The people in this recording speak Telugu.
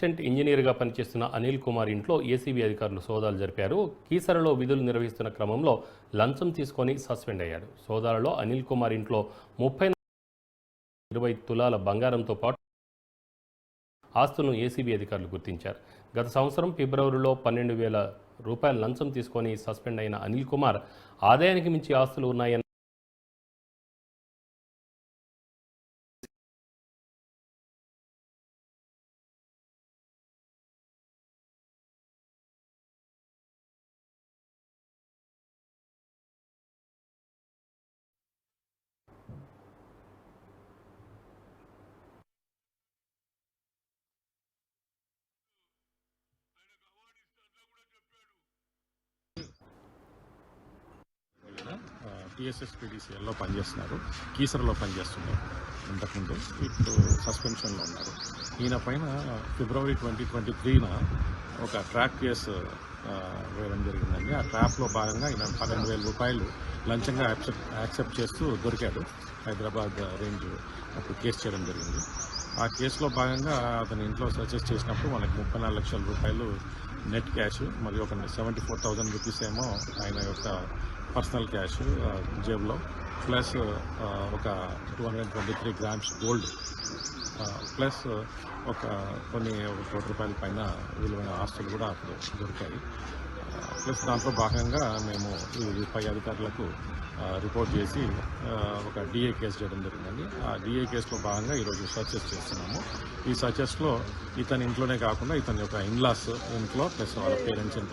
అసిస్టెంట్ ఇంజనీర్గా పనిచేస్తున్న అనిల్ కుమార్ ఇంట్లో ఏసీబీ అధికారులు సోదాలు జరిపారు. కీసరలో విధులు నిర్వహిస్తున్న క్రమంలో లంచం తీసుకొని సస్పెండ్ అయ్యాడు. సోదాలలో అనిల్ కుమార్ ఇంట్లో 20 తులాల బంగారంతో పాటు ఆస్తులను ఏసీబీ అధికారులు గుర్తించారు. గత సంవత్సరం ఫిబ్రవరిలో 12,000 రూపాయల లంచం తీసుకొని సస్పెండ్ అయిన అనిల్ కుమార్ ఆదాయానికి మించి ఆస్తులు ఉన్నాయన్న టీఎస్ఎస్పీడీసీఎల్లో పనిచేస్తున్నారు. కీసరలో పనిచేస్తున్నారు. ఇంతకుముందు ఇప్పుడు సస్పెన్షన్లో ఉన్నారు. ఈయన పైన ఫిబ్రవరి 2023న ఒక ట్రాప్ కేసు వేయడం జరిగిందండి. ఆ ట్రాప్లో భాగంగా ఈయన 12,000 రూపాయలు లంచంగా యాక్సెప్ట్ చేస్తూ దొరికాడు. హైదరాబాద్ రేంజ్ అప్పుడు కేసు చేయడం జరిగింది. ఆ కేసులో భాగంగా అతని ఇంట్లో సర్చెస్ చేసినప్పుడు మనకి 34 లక్షల రూపాయలు నెట్ క్యాష్ మరియు ఒక 74,000 రూపీస్ ఏమో ఆయన యొక్క పర్సనల్ క్యాష్ జేబులో, ప్లస్ ఒక 223 గ్రామ్స్ గోల్డ్, ప్లస్ ఒక కొన్ని ₹1 కోటి పైన విలువైన ఆస్తులు కూడా అప్పుడు దొరికాయి. ప్లస్ దాంట్లో భాగంగా మేము ఈ పై అధికారులకు రిపోర్ట్ చేసి ఒక డిఏ కేసు చేయడం జరిగిందండి. ఆ డిఏ కేసులో భాగంగా ఈరోజు సర్చెస్ చేస్తున్నాము. ఈ సర్చెస్లో ఇతని ఇంట్లోనే కాకుండా ఇతని యొక్క ఇన్లాస్ ఇంట్లో ప్లస్ వాళ్ళ పేరెంట్స్ ఇంట్లో